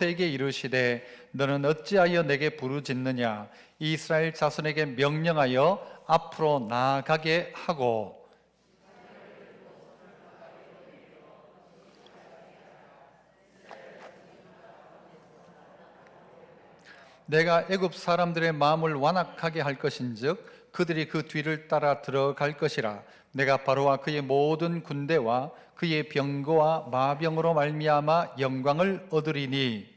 모세에게 이르시되 너는 어찌하여 내게 부르짖느냐 이스라엘 자손에게 명령하여 앞으로 나아가게 하고 내가 애굽 사람들의 마음을 완악하게 할 것인즉 그들이 그 뒤를 따라 들어갈 것이라. 내가 바로와 그의 모든 군대와 그의 병거와 마병으로 말미암아 영광을 얻으리니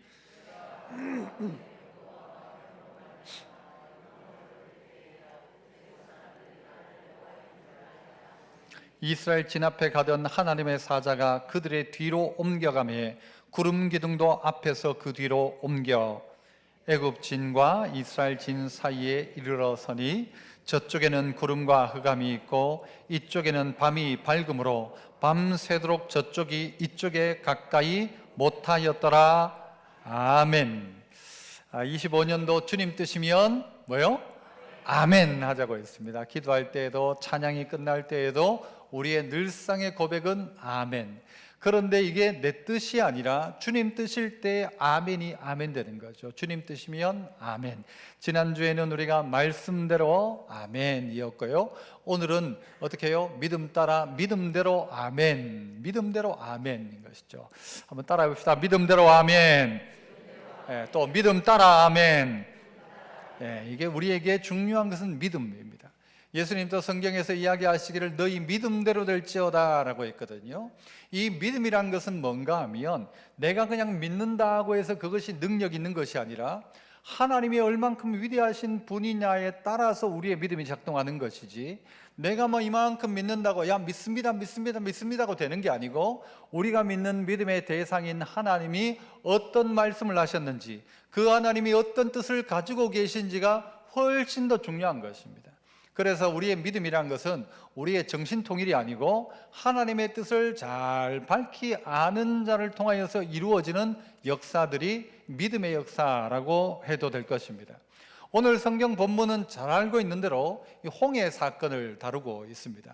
이스라엘 진 앞에 가던 하나님의 사자가 그들의 뒤로 옮겨가매 구름 기둥도 앞에서 그 뒤로 옮겨 애굽 진과 이스라엘 진 사이에 이르러서니 저쪽에는 구름과 흑암이 있고 이쪽에는 밤이 밝음으로 밤새도록 저쪽이 이쪽에 가까이 못하였더라. 아멘. 25년도 주님 뜻이면 뭐요? 아멘 하자고 했습니다. 기도할 때에도 찬양이 끝날 때에도 우리의 늘상의 고백은 아멘. 그런데 이게 내 뜻이 아니라 주님 뜻일 때 아멘이 아멘 되는 거죠. 주님 뜻이면 아멘. 지난주에는 우리가 말씀대로 아멘이었고요. 오늘은 어떻게 해요? 믿음 따라 믿음대로 아멘. 믿음대로 아멘인 것이죠. 한번 따라해 봅시다. 믿음대로 아멘. 네, 또 믿음 따라 아멘. 네, 이게 우리에게 중요한 것은 믿음입니다. 예수님도 성경에서 이야기하시기를 너희 믿음대로 될지어다 라고 했거든요. 이 믿음이란 것은 뭔가 하면 내가 그냥 믿는다고 해서 그것이 능력 있는 것이 아니라 하나님이 얼만큼 위대하신 분이냐에 따라서 우리의 믿음이 작동하는 것이지, 내가 뭐 이만큼 믿는다고 야 믿습니다 믿습니다고 되는 게 아니고, 우리가 믿는 믿음의 대상인 하나님이 어떤 말씀을 하셨는지, 그 하나님이 어떤 뜻을 가지고 계신지가 훨씬 더 중요한 것입니다. 그래서 우리의 믿음이란 것은 우리의 정신통일이 아니고 하나님의 뜻을 잘 밝히 아는 자를 통하여서 이루어지는 역사들이 믿음의 역사라고 해도 될 것입니다. 오늘 성경 본문은 잘 알고 있는 대로 이 홍해 사건을 다루고 있습니다.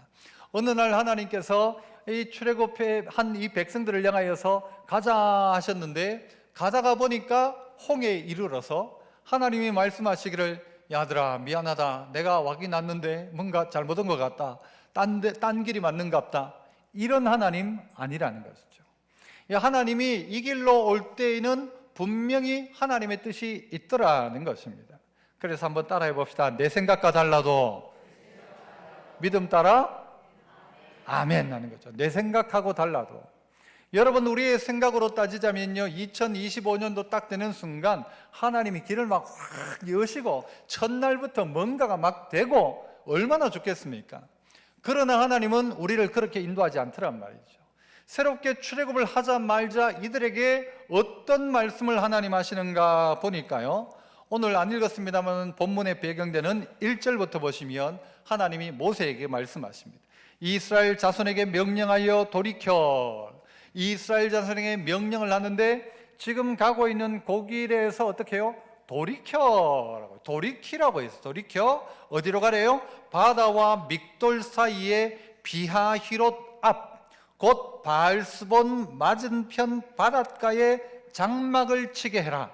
어느 날 하나님께서 이 출애굽해 한 이 백성들을 향하여서 가자 하셨는데, 가다가 보니까 홍해에 이르러서 하나님이 말씀하시기를 야들아 미안하다, 내가 확인났는데 뭔가 잘못한 것 같다, 딴 길이 맞는갑다, 이런 하나님 아니라는 것이죠. 하나님이 이 길로 올 때에는 분명히 하나님의 뜻이 있더라는 것입니다. 그래서 한번 따라해 봅시다. 내 생각과 달라도 믿음 따라 아멘 하는 거죠. 내 생각하고 달라도. 여러분, 우리의 생각으로 따지자면요, 2025년도 딱 되는 순간 하나님이 길을 막 확 여시고 첫날부터 뭔가가 막 되고 얼마나 좋겠습니까? 그러나 하나님은 우리를 그렇게 인도하지 않더란 말이죠. 새롭게 출애굽을 하자 말자 이들에게 어떤 말씀을 하나님 하시는가 보니까요, 오늘 안 읽었습니다만 본문의 배경되는 1절부터 보시면 하나님이 모세에게 말씀하십니다. 이스라엘 자손에게 명령하여 돌이켜. 이스라엘 자손에게 명령을 하는데 지금 가고 있는 그 길에서 어떻게 해요? 돌이켜라고, 돌이키라고 해서 돌이켜 어디로 가래요? 바다와 믹돌 사이에 비하히롯 앞, 곧 바알스본 맞은편 바닷가에 장막을 치게 해라.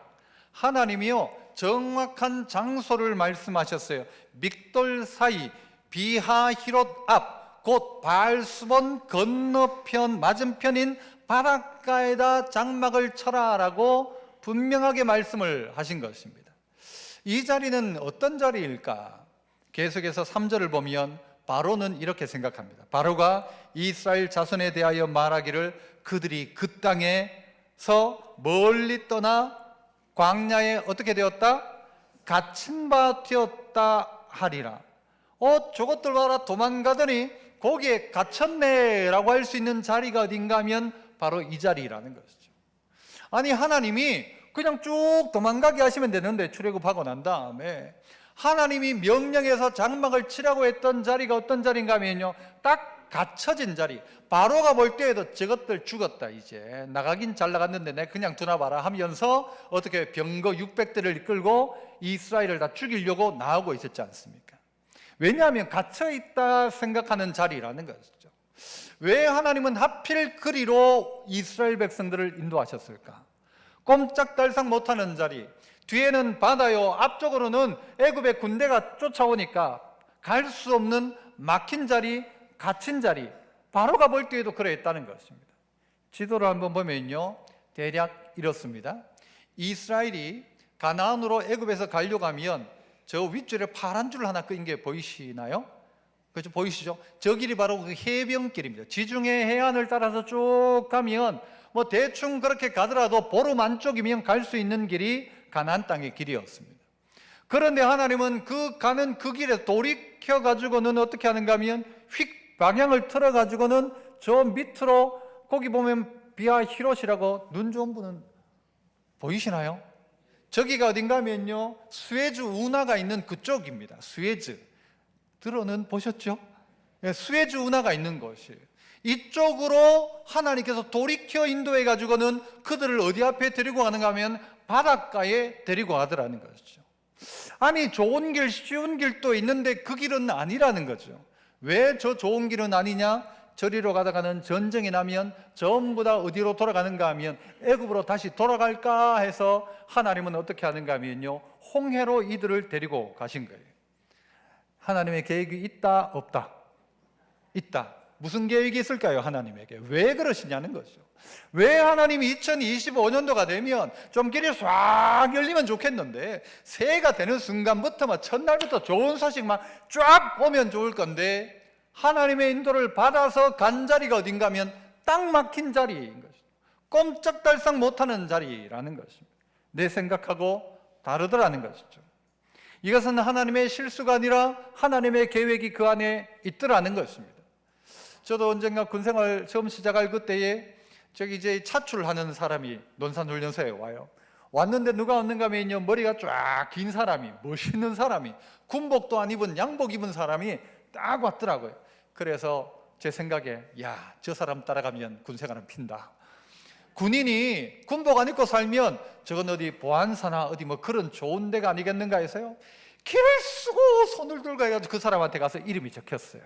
하나님이요 정확한 장소를 말씀하셨어요. 믹돌 사이 비하히롯 앞, 곧 바알스본 건너편 맞은편인 바닷가에다 장막을 쳐라라고 분명하게 말씀을 하신 것입니다. 이 자리는 어떤 자리일까? 계속해서 3절을 보면 바로는 이렇게 생각합니다. 바로가 이스라엘 자손에 대하여 말하기를 그들이 그 땅에서 멀리 떠나 광야에 어떻게 되었다? 갇힌 바 되었다 하리라. 저것들 봐라, 도망가더니 거기에 갇혔네 라고 할 수 있는 자리가 어딘가 하면 바로 이 자리라는 것이죠. 아니, 하나님이 그냥 쭉 도망가게 하시면 되는데, 출애굽하고 난 다음에 하나님이 명령해서 장막을 치라고 했던 자리가 어떤 자리인가 하면요, 딱 갇혀진 자리. 바로가 볼 때에도 저것들 죽었다, 이제 나가긴 잘 나갔는데 내 그냥 두나봐라 하면서 어떻게 병거 600대를 이끌고 이스라엘을 다 죽이려고 나오고 있었지 않습니까? 왜냐하면 갇혀있다 생각하는 자리라는 것이죠. 왜 하나님은 하필 그리로 이스라엘 백성들을 인도하셨을까? 꼼짝달싹 못하는 자리, 뒤에는 바다요, 앞쪽으로는 애굽의 군대가 쫓아오니까 갈 수 없는 막힌 자리, 갇힌 자리, 바로가 볼 때에도 그러했다는 것입니다. 지도를 한번 보면요, 대략 이렇습니다. 이스라엘이 가나안으로 애굽에서 가려고 하면 저 윗줄에 파란 줄 하나 끄인 게 보이시나요? 그렇죠? 보이시죠? 저 길이 바로 그 해변길입니다. 지중해 해안을 따라서 쭉 가면 뭐 대충 그렇게 가더라도 보름 안쪽이면 갈 수 있는 길이 가나안 땅의 길이었습니다. 그런데 하나님은 그 가는 그 길에 돌이켜 가지고는 어떻게 하는가 하면 휙 방향을 틀어 가지고는 저 밑으로, 거기 보면 비아 히롯이라고 눈 좋은 분은 보이시나요? 저기가 어딘가 하면요, 수에즈 운하가 있는 그쪽입니다. 수에즈 들어는 보셨죠? 수에즈 운하가 있는 곳이에요. 이쪽으로 하나님께서 돌이켜 인도해 가지고는 그들을 어디 앞에 데리고 가는가 하면 바닷가에 데리고 가더라는 것이죠. 아니, 좋은 길, 쉬운 길도 있는데 그 길은 아니라는 거죠. 왜 저 좋은 길은 아니냐? 저리로 가다가는 전쟁이 나면 전부 다 어디로 돌아가는가 하면 애굽으로 다시 돌아갈까 해서 하나님은 어떻게 하는가 하면요, 홍해로 이들을 데리고 가신 거예요. 하나님의 계획이 있다, 없다? 있다. 무슨 계획이 있을까요, 하나님에게? 왜 그러시냐는 거죠. 왜 하나님이 2025년도가 되면 좀 길이 싹 열리면 좋겠는데 새해가 되는 순간부터 막 첫날부터 좋은 소식만 쫙 오면 좋을 건데, 하나님의 인도를 받아서 간 자리가 어딘가 하면 딱 막힌 자리인 것입니다. 꼼짝달싹 못하는 자리라는 것입니다. 내 생각하고 다르더라는 것이죠. 이것은 하나님의 실수가 아니라 하나님의 계획이 그 안에 있더라는 것입니다. 저도 언젠가 군생활 처음 시작할 그때에 저기 이제 차출하는 사람이 논산훈련소에 와요. 왔는데 누가 왔는가 하면요, 머리가 쫙 긴 사람이, 멋있는 사람이, 군복도 안 입은 양복 입은 사람이 딱 왔더라고요. 그래서 제 생각에, 야, 저 사람 따라가면 군생활은 핀다. 군인이 군복 안 입고 살면 저건 어디 보안사나 어디 뭐 그런 좋은 데가 아니겠는가 해서요, 길을 쓰고 손을 들고 해가지고 그 사람한테 가서 이름이 적혔어요.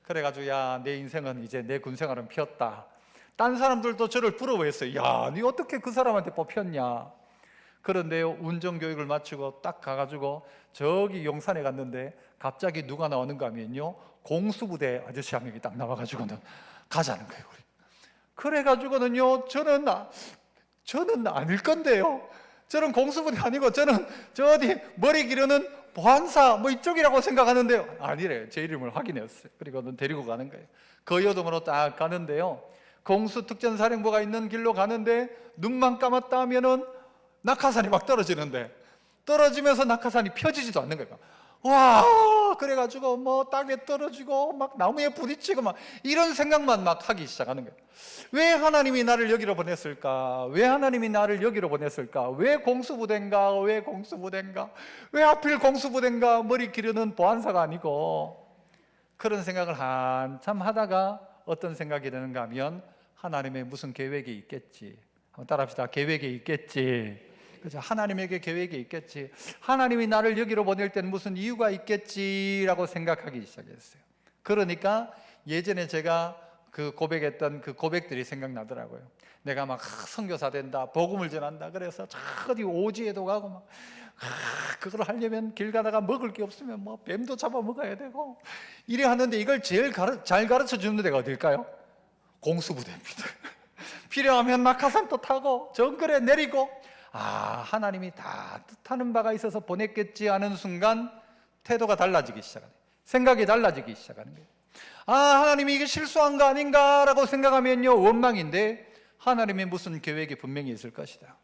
그래가지고, 야, 내 인생은 이제 내 군생활은 피었다. 딴 사람들도 저를 부러워했어요. 야, 니 어떻게 그 사람한테 뽑혔냐. 그런데요, 운전교육을 마치고 딱 가가지고 저기 용산에 갔는데 갑자기 누가 나오는가 하면요, 공수부대 아저씨 한 명이 딱 나와가지고는 가자는 거예요. 우리. 그래가지고는요, 저는 아닐 건데요, 저는 공수부대 아니고 저는 저 어디 머리 기르는 보안사 뭐 이쪽이라고 생각하는데요, 아니래요. 제 이름을 확인했어요. 그리고는 데리고 가는 거예요. 그 여동으로 딱 가는데요, 공수특전사령부가 있는 길로 가는데 눈만 감았다 하면은 낙하산이 막 떨어지는데, 떨어지면서 낙하산이 펴지지도 않는 거예요. 와, 그래가지고 뭐 땅에 떨어지고 막 나무에 부딪히고 막 이런 생각만 막 하기 시작하는 거예요. 왜 하나님이 나를 여기로 보냈을까? 왜 하나님이 나를 여기로 보냈을까? 왜 공수부대인가? 왜 공수부대인가? 왜 하필 공수부대인가? 머리 기르는 보안사가 아니고. 그런 생각을 한참 하다가 어떤 생각이 드는가 하면, 하나님의 무슨 계획이 있겠지. 한번 따라합시다. 계획이 있겠지. 그죠? 하나님에게 계획이 있겠지. 하나님이 나를 여기로 보낼 때는 무슨 이유가 있겠지라고 생각하기 시작했어요. 그러니까 예전에 제가 그 고백했던 그 고백들이 생각나더라고요. 내가 막 선교사 된다, 복음을 전한다, 그래서 저 어디 오지에도 가고 막 그걸 하려면 길 가다가 먹을 게 없으면 뭐 뱀도 잡아 먹어야 되고 이래 하는데, 이걸 제일 잘 가르쳐 주는 데가 어딜까요? 공수부대입니다. 필요하면 낙하산도 타고 정글에 내리고, 하나님이 다 뜻하는 바가 있어서 보냈겠지 하는 순간 태도가 달라지기 시작하는, 생각이 달라지기 시작하는 거예요. 하나님이 이게 실수한 거 아닌가라고 생각하면요, 원망인데 하나님의 무슨 계획이 분명히 있을 것이다.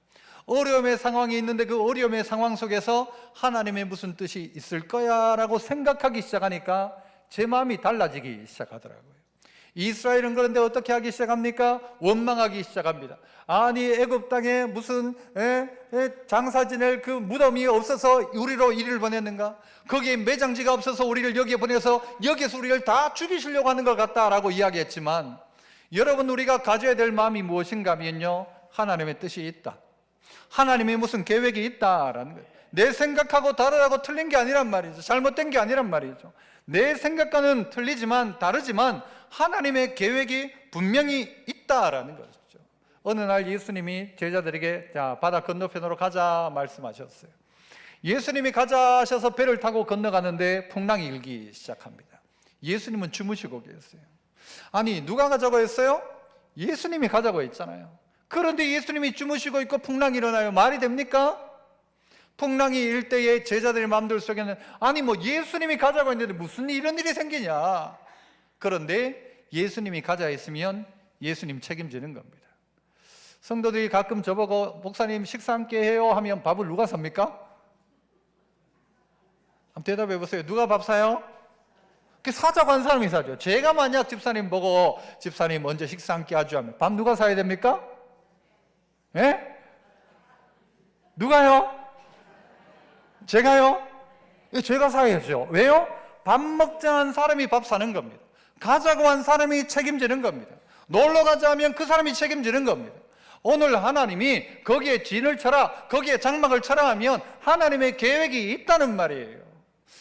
어려움의 상황이 있는데 그 어려움의 상황 속에서 하나님의 무슨 뜻이 있을 거야 라고 생각하기 시작하니까 제 마음이 달라지기 시작하더라고요. 이스라엘은 그런데 어떻게 하기 시작합니까? 원망하기 시작합니다. 아니, 애굽 땅에 무슨 장사 지낼 그 무덤이 없어서 우리로 이리를 보냈는가? 거기에 매장지가 없어서 우리를 여기에 보내서 여기에서 우리를 다 죽이시려고 하는 것 같다라고 이야기했지만, 여러분, 우리가 가져야 될 마음이 무엇인가 하면요, 하나님의 뜻이 있다, 하나님의 무슨 계획이 있다라는 거예요. 내 생각하고 다르다고 틀린 게 아니란 말이죠. 잘못된 게 아니란 말이죠. 내 생각과는 틀리지만 다르지만 하나님의 계획이 분명히 있다라는 것이죠. 어느 날 예수님이 제자들에게 자, 바다 건너편으로 가자 말씀하셨어요. 예수님이 가자 하셔서 배를 타고 건너가는데 풍랑이 일기 시작합니다. 예수님은 주무시고 계세요. 아니, 누가 가자고 했어요? 예수님이 가자고 했잖아요. 그런데 예수님이 주무시고 있고 풍랑이 일어나요. 말이 됩니까? 풍랑이 일 때에 제자들의 마음들 속에는 아니 뭐 예수님이 가자고 했는데 무슨 이런 일이 생기냐. 그런데 예수님이 가자 했으면 예수님 책임지는 겁니다. 성도들이 가끔 저보고 목사님 식사 함께 해요 하면 밥을 누가 삽니까? 한번 대답해 보세요. 누가 밥 사요? 사자고 한 사람이 사죠. 제가 만약 집사님 보고 집사님 먼저 식사 함께 하죠 하면 밥 누가 사야 됩니까? 예? 누가요? 제가요? 제가 사야죠. 왜요? 밥 먹자 한 사람이 밥 사는 겁니다. 가자고 한 사람이 책임지는 겁니다. 놀러 가자 하면 그 사람이 책임지는 겁니다. 오늘 하나님이 거기에 진을 쳐라, 거기에 장막을 쳐라 하면 하나님의 계획이 있다는 말이에요.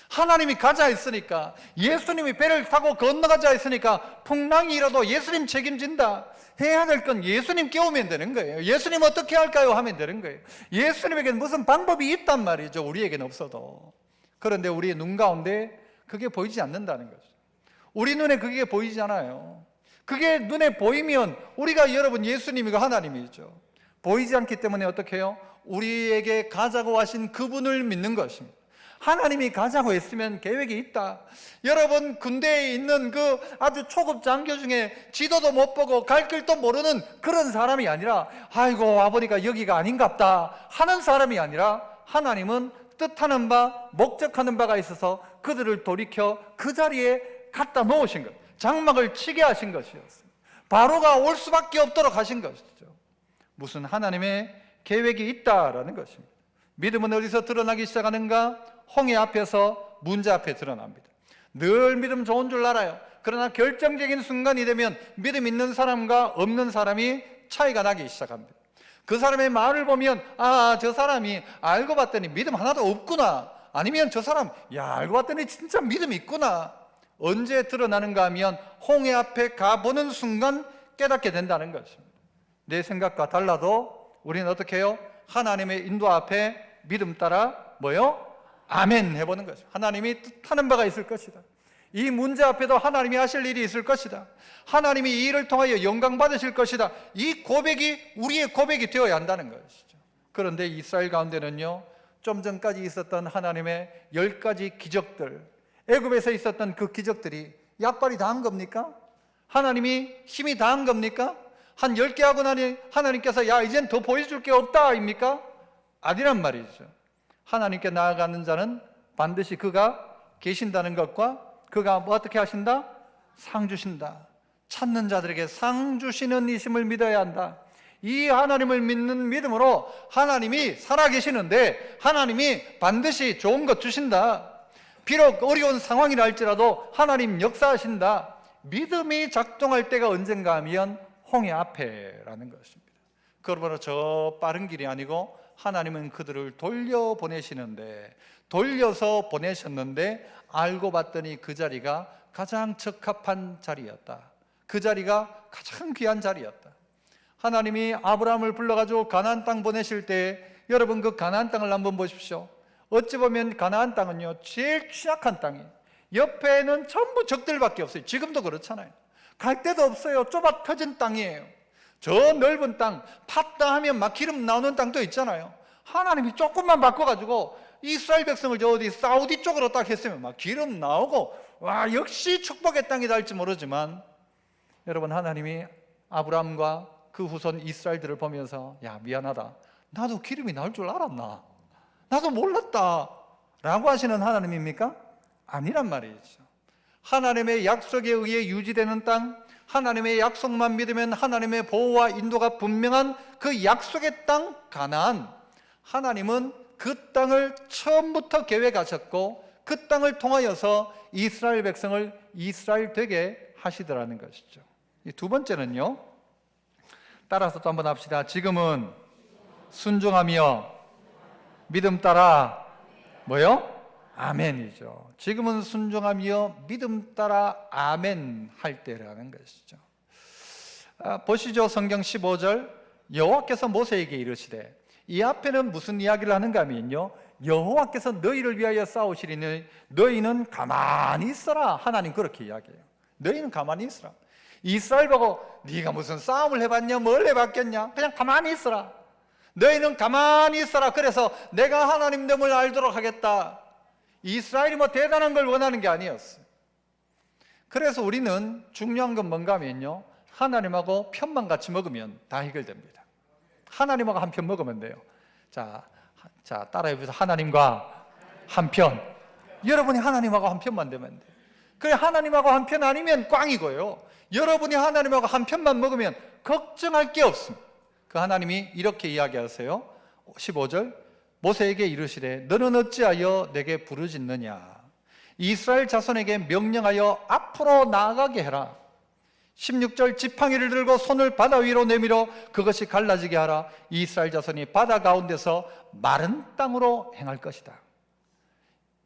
하나님이 가자 했으니까, 예수님이 배를 타고 건너가자 했으니까 풍랑이 일어도 예수님 책임진다. 해야 될 건 예수님 깨우면 되는 거예요. 예수님 어떻게 할까요? 하면 되는 거예요. 예수님에게는 무슨 방법이 있단 말이죠. 우리에게는 없어도. 그런데 우리의 눈 가운데 그게 보이지 않는다는 거죠. 우리 눈에 그게 보이잖아요. 그게 눈에 보이면 우리가 여러분 예수님이고 하나님이죠. 보이지 않기 때문에 어떻게 해요? 우리에게 가자고 하신 그분을 믿는 것입니다. 하나님이 가자고 했으면 계획이 있다. 여러분 군대에 있는 그 아주 초급 장교 중에 지도도 못 보고 갈 길도 모르는 그런 사람이 아니라 아이고 와보니까 여기가 아닌갑다 하는 사람이 아니라 하나님은 뜻하는 바 목적하는 바가 있어서 그들을 돌이켜 그 자리에 갖다 놓으신 것, 장막을 치게 하신 것이었습니다. 바로가 올 수밖에 없도록 하신 것이죠. 무슨 하나님의 계획이 있다라는 것입니다. 믿음은 어디서 드러나기 시작하는가? 홍해 앞에서 문제 앞에 드러납니다. 늘 믿음 좋은 줄 알아요. 그러나 결정적인 순간이 되면 믿음 있는 사람과 없는 사람이 차이가 나기 시작합니다. 그 사람의 말을 보면 아, 저 사람이 알고 봤더니 믿음 하나도 없구나. 아니면 저 사람 알고 봤더니 진짜 믿음이 있구나. 언제 드러나는가 하면 홍해 앞에 가보는 순간 깨닫게 된다는 것입니다. 내 생각과 달라도 우리는 어떻게 해요? 하나님의 인도 앞에 믿음 따라 뭐요? 아멘 해보는 것이죠. 하나님이 뜻하는 바가 있을 것이다. 이 문제 앞에도 하나님이 하실 일이 있을 것이다. 하나님이 이 일을 통하여 영광 받으실 것이다. 이 고백이 우리의 고백이 되어야 한다는 것이죠. 그런데 이스라엘 가운데는요, 좀 전까지 있었던 하나님의 10가지 기적들, 애굽에서 있었던 그 기적들이 약발이 다 한 겁니까? 하나님이 힘이 다 한 겁니까? 한 10개 하고 나니 하나님께서 이젠 더 보여줄 게 없다 입니까? 아니란 말이죠. 하나님께 나아가는 자는 반드시 그가 계신다는 것과 그가 뭐 어떻게 하신다? 상 주신다. 찾는 자들에게 상 주시는 이심을 믿어야 한다. 이 하나님을 믿는 믿음으로 하나님이 살아계시는데 하나님이 반드시 좋은 것 주신다. 비록 어려운 상황이라 할지라도 하나님 역사하신다. 믿음이 작동할 때가 언젠가 하면 홍해 앞에라는 것입니다. 그러므로 저 빠른 길이 아니고 하나님은 그들을 돌려보내시는데, 돌려서 보내셨는데 알고 봤더니 그 자리가 가장 적합한 자리였다. 그 자리가 가장 귀한 자리였다. 하나님이 아브라함을 불러가지고 가나안 땅 보내실 때 여러분 그 가나안 땅을 한번 보십시오. 어찌 보면 가나안 땅은요 제일 취약한 땅이에요. 옆에는 전부 적들밖에 없어요. 지금도 그렇잖아요. 갈 데도 없어요. 좁아 터진 땅이에요. 저 넓은 땅, 팠다 하면 막 기름 나오는 땅도 있잖아요. 하나님이 조금만 바꿔가지고 이스라엘 백성을 저 어디 사우디 쪽으로 딱 했으면 막 기름 나오고 와 역시 축복의 땅이다 할지 모르지만 여러분 하나님이 아브라함과 그 후손 이스라엘들을 보면서 미안하다. 나도 기름이 나올 줄 알았나? 나도 몰랐다. 라고 하시는 하나님입니까? 아니란 말이죠. 하나님의 약속에 의해 유지되는 땅, 하나님의 약속만 믿으면 하나님의 보호와 인도가 분명한 그 약속의 땅 가나안, 하나님은 그 땅을 처음부터 계획하셨고 그 땅을 통하여서 이스라엘 백성을 이스라엘 되게 하시더라는 것이죠. 두 번째는요, 따라서 또 한번 합시다. 지금은 순종하며 믿음 따라 뭐요? 아멘이죠. 지금은 순종하며 믿음 따라 아멘 할 때라는 것이죠. 보시죠. 성경 15절 여호와께서 모세에게 이르시되, 이 앞에는 무슨 이야기를 하는가 하면요, 여호와께서 너희를 위하여 싸우시리니 너희는 가만히 있어라. 하나님 그렇게 이야기해요. 너희는 가만히 있어라. 이스라엘 보고 네가 무슨 싸움을 해봤냐, 뭘 해봤겠냐, 그냥 가만히 있어라. 너희는 가만히 있어라. 그래서 내가 하나님됨을 알도록 하겠다. 이스라엘이 뭐 대단한 걸 원하는 게 아니었어요. 그래서 우리는 중요한 건 뭔가 하면요, 하나님하고 편만 같이 먹으면 다 해결됩니다. 하나님하고 한 편 먹으면 돼요. 자, 따라해보세요. 하나님과 한 편. 여러분이 하나님하고 한 편만 되면 돼요. 그래, 하나님하고 한 편 아니면 꽝이고요. 여러분이 하나님하고 한 편만 먹으면 걱정할 게 없습니다. 그 하나님이 이렇게 이야기하세요. 15절, 모세에게 이르시되 너는 어찌하여 내게 부르짖느냐. 이스라엘 자손에게 명령하여 앞으로 나아가게 해라. 16절, 지팡이를 들고 손을 바다 위로 내밀어 그것이 갈라지게 하라. 이스라엘 자손이 바다 가운데서 마른 땅으로 행할 것이다.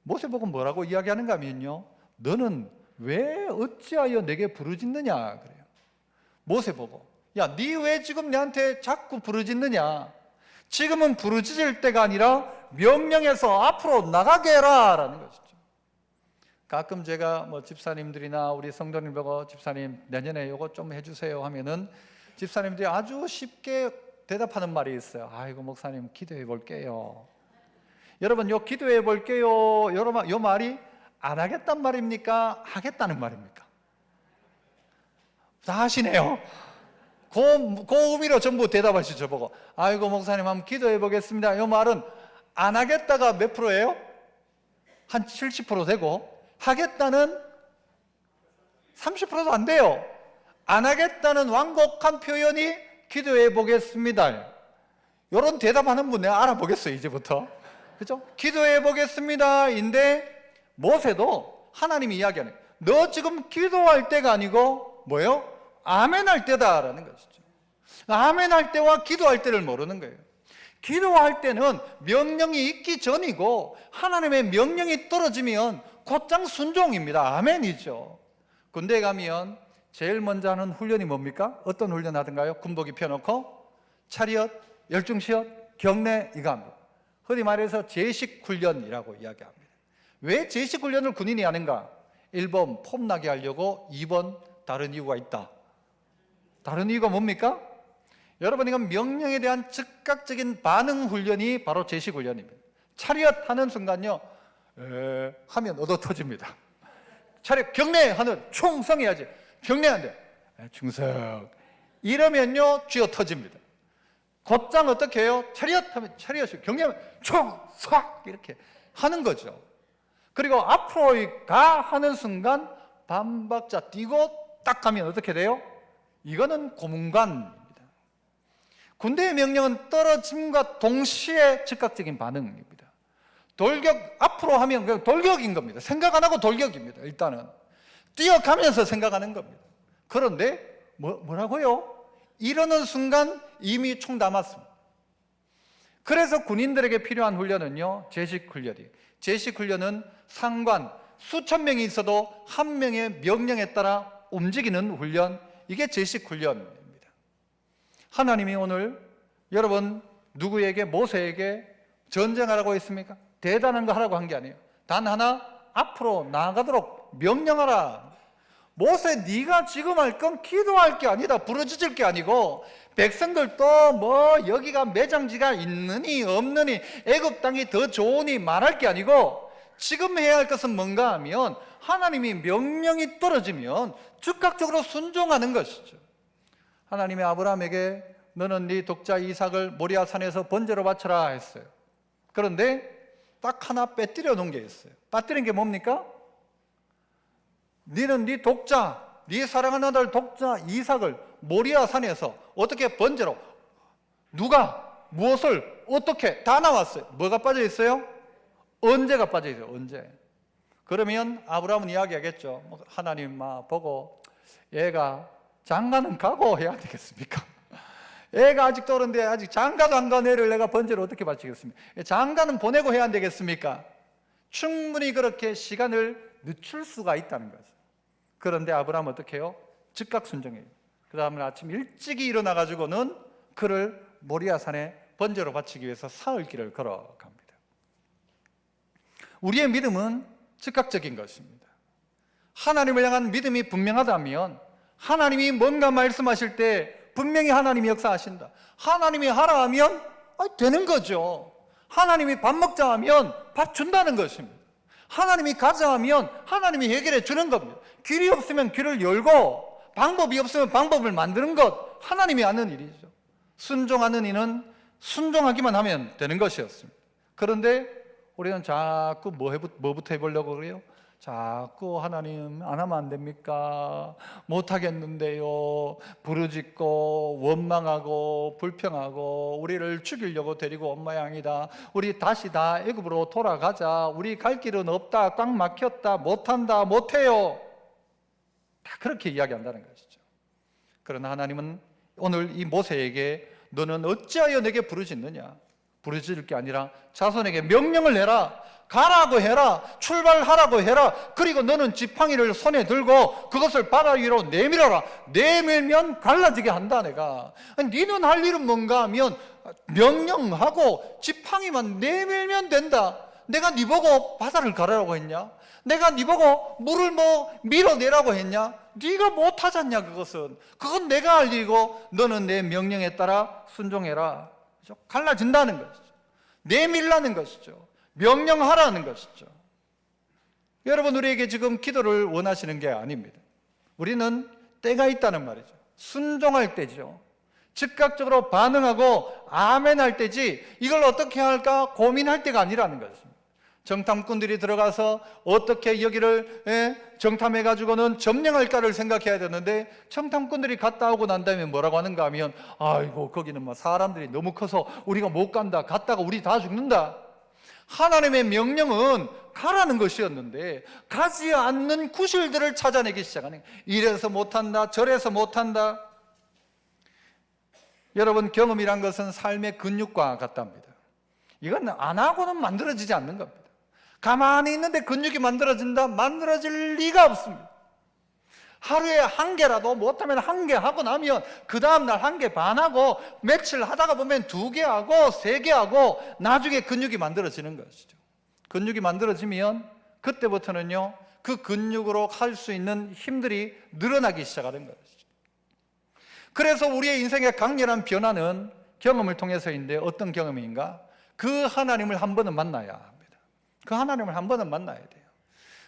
모세 보고 뭐라고 이야기하는가 하면요, 너는 왜 어찌하여 내게 부르짖느냐 그래요. 모세 보고, 야, 네 왜 지금 내한테 자꾸 부르짖느냐. 지금은 부르짖을 때가 아니라 명령해서 앞으로 나가게 해라 라는 것이죠. 가끔 제가 뭐 집사님들이나 우리 성도님 보고, 집사님 내년에 이거 좀 해주세요 하면은 집사님들이 아주 쉽게 대답하는 말이 있어요. 아이고 목사님 기도해 볼게요. 여러분, 요 기도해 볼게요, 요 말이 안 하겠단 말입니까? 하겠다는 말입니까? 다 하시네요. 그 의미로 전부 대답하시죠. 저보고 아이고 목사님 한번 기도해 보겠습니다. 요 말은 안 하겠다가 몇 프로예요? 한 70% 되고, 하겠다는 30%도 안 돼요. 안 하겠다는 완곡한 표현이 기도해 보겠습니다. 이런 대답하는 분 내가 알아보겠어요, 이제부터. 그죠? 기도해 보겠습니다 인데, 모세도 하나님이 이야기하는, 너 지금 기도할 때가 아니고 뭐예요? 아멘할 때다라는 것이죠. 아멘할 때와 기도할 때를 모르는 거예요. 기도할 때는 명령이 있기 전이고, 하나님의 명령이 떨어지면 곧장 순종입니다. 아멘이죠. 군대에 가면 제일 먼저 하는 훈련이 뭡니까? 어떤 훈련 하던가요? 군복 입혀놓고 차렷, 열중시험, 경례 이거 합니다. 흔히 말해서 제식 훈련이라고 이야기합니다. 왜 제식 훈련을 군인이 하는가? 1번 폼나게 하려고, 2번 다른 이유가 있다. 다른 이유가 뭡니까? 여러분, 이건 명령에 대한 즉각적인 반응 훈련이 바로 제식 훈련입니다. 차렷 하는 순간요, 하면 얻어 터집니다. 차렷, 경례하는 충성해야지. 경례한데 충성 이러면요 쥐어 터집니다. 곧장 어떻게 해요? 차렷 하면 차렷이, 경례하면 충성 이렇게 하는 거죠. 그리고 앞으로 가 하는 순간 반박자 뛰고 딱 가면 어떻게 돼요? 이거는 고문관입니다. 군대의 명령은 떨어짐과 동시에 즉각적인 반응입니다. 돌격, 앞으로 하면 그냥 돌격인 겁니다. 생각 안 하고 돌격입니다. 일단은 뛰어가면서 생각하는 겁니다. 그런데 뭐라고요? 이러는 순간 이미 총 남았습니다. 그래서 군인들에게 필요한 훈련은요, 제식 훈련이에요. 제식 훈련은 상관 수천 명이 있어도 한 명의 명령에 따라 움직이는 훈련, 이게 제식 훈련입니다. 하나님이 오늘 여러분 누구에게, 모세에게 전쟁하라고 했습니까? 대단한 거 하라고 한 게 아니에요. 단 하나, 앞으로 나아가도록 명령하라. 모세, 네가 지금 할 건 기도할 게 아니다, 부르짖을 게 아니고, 백성들도 뭐 여기가 매장지가 있느니 없느니 애굽 땅이 더 좋으니 말할 게 아니고, 지금 해야 할 것은 뭔가 하면 하나님이 명령이 떨어지면 즉각적으로 순종하는 것이죠. 하나님이 아브라함에게 너는 네 독자 이삭을 모리아 산에서 번제로 바쳐라 했어요. 그런데 딱 하나 빼뜨려 놓은 게 있어요. 빠뜨린 게 뭡니까? 너는 네 독자, 네 사랑하는 아들 독자 이삭을 모리아 산에서 어떻게 번제로, 누가 무엇을 어떻게, 다 나왔어요. 뭐가 빠져 있어요? 언제가 빠져 있어요. 언제. 그러면 아브라함은 이야기하겠죠. 하나님 보고 얘가 장가는 가고 해야 되겠습니까? 애가 아직도 어른데 아직 장가도 안 간 애를 내가 번제로 어떻게 바치겠습니까? 장가는 보내고 해야 되겠습니까? 충분히 그렇게 시간을 늦출 수가 있다는 거죠. 그런데 아브라함은 어떻게 해요? 즉각 순종해요. 그 다음에 아침 일찍이 일어나가지고는 그를 모리아산에 번제로 바치기 위해서 사흘 길을 걸어갑니다. 우리의 믿음은 즉각적인 것입니다. 하나님을 향한 믿음이 분명하다면 하나님이 뭔가 말씀하실 때 분명히 하나님이 역사하신다. 하나님이 하라 하면 되는 거죠. 하나님이 밥 먹자 하면 밥 준다는 것입니다. 하나님이 가자 하면 하나님이 해결해 주는 겁니다. 길이 없으면 길을 열고 방법이 없으면 방법을 만드는 것, 하나님이 하는 일이죠. 순종하는 이는 순종하기만 하면 되는 것이었습니다. 그런데 우리는 자꾸 뭐부터 해보려고 그래요? 자꾸 하나님 안 하면 안 됩니까? 못하겠는데요. 부르짖고 원망하고 불평하고 우리를 죽이려고 데리고 온 모양이다. 우리 다시 다 애굽으로 돌아가자. 우리 갈 길은 없다. 꽉 막혔다. 못한다. 못해요. 다 그렇게 이야기한다는 것이죠. 그러나 하나님은 오늘 이 모세에게 너는 어찌하여 내게 부르짖느냐? 부르짖을 게 아니라 자손에게 명령을 내라. 가라고 해라. 출발하라고 해라. 그리고 너는 지팡이를 손에 들고 그것을 바다 위로 내밀어라. 내밀면 갈라지게 한다. 내가 니는 할 일은 뭔가 하면 명령하고 지팡이만 내밀면 된다. 내가 니 보고 바다를 가라고 했냐? 내가 니 보고 물을 밀어내라고 했냐? 네가 못하지 않냐? 그건 내가 할 일이고 너는 내 명령에 따라 순종해라. 갈라진다는 것이죠. 내밀라는 것이죠. 명령하라는 것이죠. 여러분, 우리에게 지금 기도를 원하시는 게 아닙니다. 우리는 때가 있다는 말이죠. 순종할 때죠. 즉각적으로 반응하고 아멘 할 때지 이걸 어떻게 할까 고민할 때가 아니라는 것입니다. 정탐꾼들이 들어가서 어떻게 여기를 정탐해가지고는 점령할까를 생각해야 되는데 정탐꾼들이 갔다 오고 난 다음에 뭐라고 하는가 하면 아이고 거기는 사람들이 너무 커서 우리가 못 간다. 갔다가 우리 다 죽는다. 하나님의 명령은 가라는 것이었는데 가지 않는 구실들을 찾아내기 시작하는 거예요. 이래서 못한다. 저래서 못한다. 여러분, 경험이란 것은 삶의 근육과 같답니다. 이건 안 하고는 만들어지지 않는 겁니다. 가만히 있는데 근육이 만들어진다? 만들어질 리가 없습니다. 하루에 한 개라도 못하면 한 개 하고 나면 그 다음날 한 개 반 하고 며칠 하다가 보면 2개 하고 3개 하고 나중에 근육이 만들어지는 것이죠. 근육이 만들어지면 그때부터는요 그 근육으로 할 수 있는 힘들이 늘어나기 시작하는 것이죠. 그래서 우리의 인생의 강렬한 변화는 경험을 통해서인데 어떤 경험인가? 그 하나님을 한 번은 만나야 합니다. 그 하나님을 한 번은 만나야 돼요.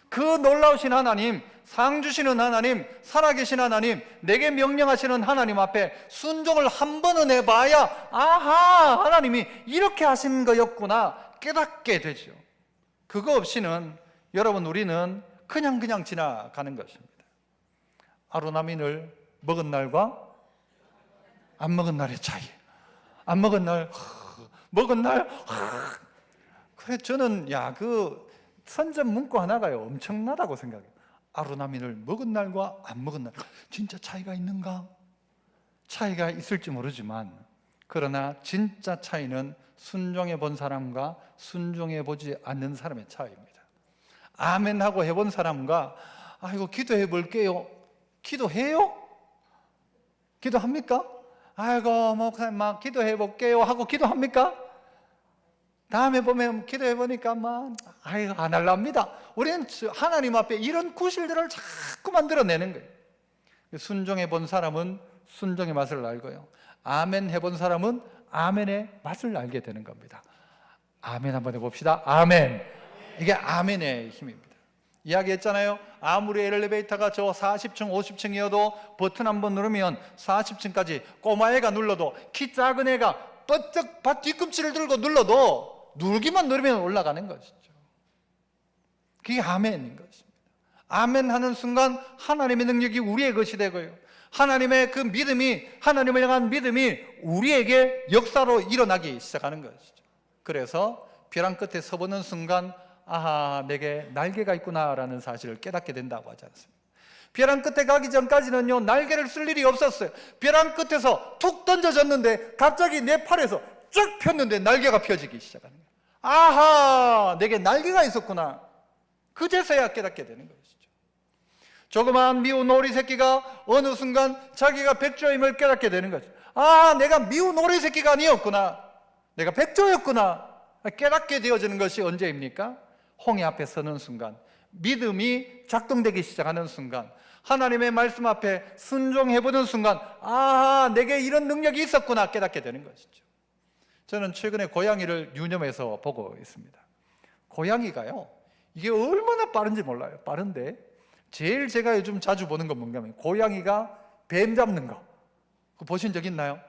그 놀라우신 하나님, 상 주시는 하나님, 살아계신 하나님, 내게 명령하시는 하나님 앞에 순종을 한 번은 해봐야 아하, 하나님이 이렇게 하신 거였구나 깨닫게 되죠. 그거 없이는 여러분 우리는 그냥 지나가는 것입니다. 아로나민을 먹은 날과 안 먹은 날의 차이. 안 먹은 날, 먹은 날, 그래 저는 그 선전 문구 하나가요 엄청나다고 생각해요. 아로나민을 먹은 날과 안 먹은 날 진짜 차이가 있는가? 차이가 있을지 모르지만 그러나 진짜 차이는 순종해 본 사람과 순종해 보지 않는 사람의 차이입니다. 아멘 하고 해본 사람과 아이고 기도해 볼게요. 기도해요? 기도합니까? 아이고 목사님 막 기도해 볼게요 하고 기도합니까? 다음에 보면 기도해 보니까 아이고 안 할랍니다. 우리는 하나님 앞에 이런 구실들을 자꾸 만들어내는 거예요. 순종해 본 사람은 순종의 맛을 알고요. 아멘 해본 사람은 아멘의 맛을 알게 되는 겁니다. 아멘 한번 해봅시다. 아멘. 이게 아멘의 힘입니다. 이야기했잖아요. 아무리 엘리베이터가 저 40층 50층이어도 버튼 한번 누르면 40층까지 꼬마애가 눌러도 키 작은 애가 뻗쩍 뒤꿈치를 들고 눌러도 누르기만 누르면 올라가는 것이죠. 그게 아멘인 것입니다. 아멘 하는 순간 하나님의 능력이 우리의 것이 되고요. 하나님의 그 믿음이, 하나님을 향한 믿음이 우리에게 역사로 일어나기 시작하는 것이죠. 그래서 벼랑 끝에 서보는 순간 아하, 내게 날개가 있구나라는 사실을 깨닫게 된다고 하지 않습니까? 벼랑 끝에 가기 전까지는요 날개를 쓸 일이 없었어요. 벼랑 끝에서 툭 던져졌는데 갑자기 내 팔에서 쭉 폈는데 날개가 펴지기 시작하는 거예요. 아하, 내게 날개가 있었구나. 그제서야 깨닫게 되는 것이죠. 조그마한 미운 오리 새끼가 어느 순간 자기가 백조임을 깨닫게 되는 거죠. 아, 내가 미운 오리 새끼가 아니었구나, 내가 백조였구나 깨닫게 되어지는 것이 언제입니까? 홍해 앞에 서는 순간, 믿음이 작동되기 시작하는 순간, 하나님의 말씀 앞에 순종해보는 순간, 아, 내게 이런 능력이 있었구나 깨닫게 되는 것이죠. 저는 최근에 고양이를 유념해서 보고 있습니다. 고양이가요, 이게 얼마나 빠른지 몰라요. 빠른데 제일 제가 요즘 자주 보는 건 뭔가 하면 고양이가 뱀 잡는 거, 그거 보신 적 있나요?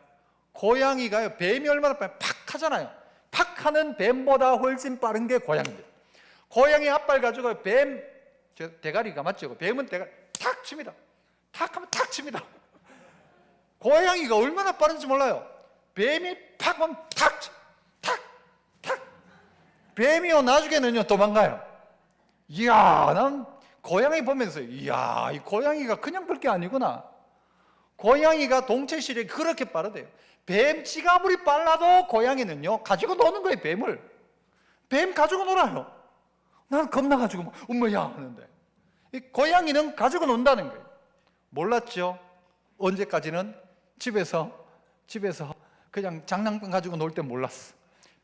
고양이가요, 뱀이 얼마나 빨리 팍 하잖아요. 팍 하는 뱀보다 훨씬 빠른 게 고양이입니다. 고양이 앞발 가지고 뱀 대가리가 맞죠? 뱀은 대가리 탁 칩니다. 탁 하면 탁 칩니다. 고양이가 얼마나 빠른지 몰라요. 뱀이 팍 하면 탁, 탁, 탁. 뱀이요, 나중에는요 도망가요. 이야, 난 고양이 보면서 이야, 이 고양이가 그냥 볼 게 아니구나. 고양이가 동체 시력이 그렇게 빠르대요. 뱀 지가물이 빨라도 고양이는요 가지고 노는 거예요. 뱀 가지고 놀아요. 난 겁나가지고 막 엄마야 하는데, 이 고양이는 가지고 논다는 거예요. 몰랐죠? 언제까지는 집에서 그냥 장난감 가지고 놀 때 몰랐어.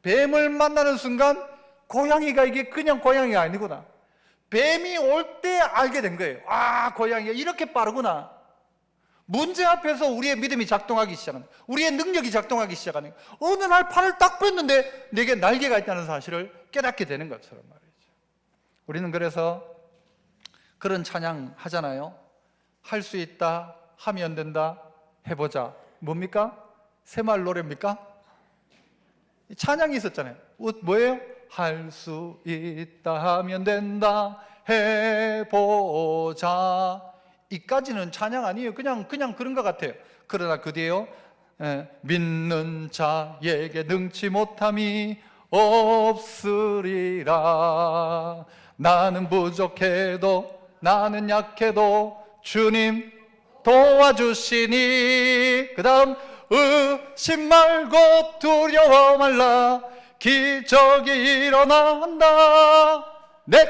뱀을 만나는 순간 고양이가 이게 그냥 고양이가 아니구나, 뱀이 올 때 알게 된 거예요. 아, 고양이가 이렇게 빠르구나. 문제 앞에서 우리의 믿음이 작동하기 시작하는, 우리의 능력이 작동하기 시작하는, 어느 날 팔을 딱 뺐는데 내게 날개가 있다는 사실을 깨닫게 되는 것처럼 말이죠. 우리는 그래서 그런 찬양 하잖아요. 할 수 있다, 하면 된다, 해보자. 뭡니까? 새마을 노래입니까? 찬양이 있었잖아요. 뭐예요? 할 수 있다, 하면 된다, 해보자. 이까지는 찬양 아니에요. 그냥 그런 것 같아요. 그러나 그 뒤에요, 믿는 자에게 능치 못함이 없으리라. 나는 부족해도, 나는 약해도 주님 도와주시니. 그 다음, 의심 말고 두려워 말라, 기적이 일어난다. 네,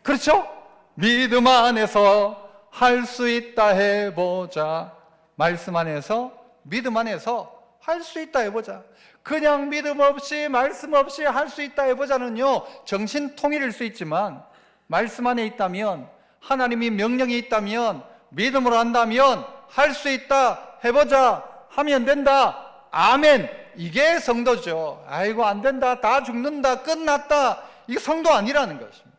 그렇죠? 믿음 안에서 할 수 있다 해보자. 말씀 안에서, 믿음 안에서 할 수 있다 해보자. 그냥 믿음 없이, 말씀 없이 할 수 있다 해보자는요, 정신통일일 수 있지만 말씀 안에 있다면, 하나님이 명령이 있다면, 믿음으로 한다면 할 수 있다 해보자, 하면 된다, 아멘, 이게 성도죠. 아이고 안 된다, 다 죽는다, 끝났다, 이게 성도 아니라는 것입니다.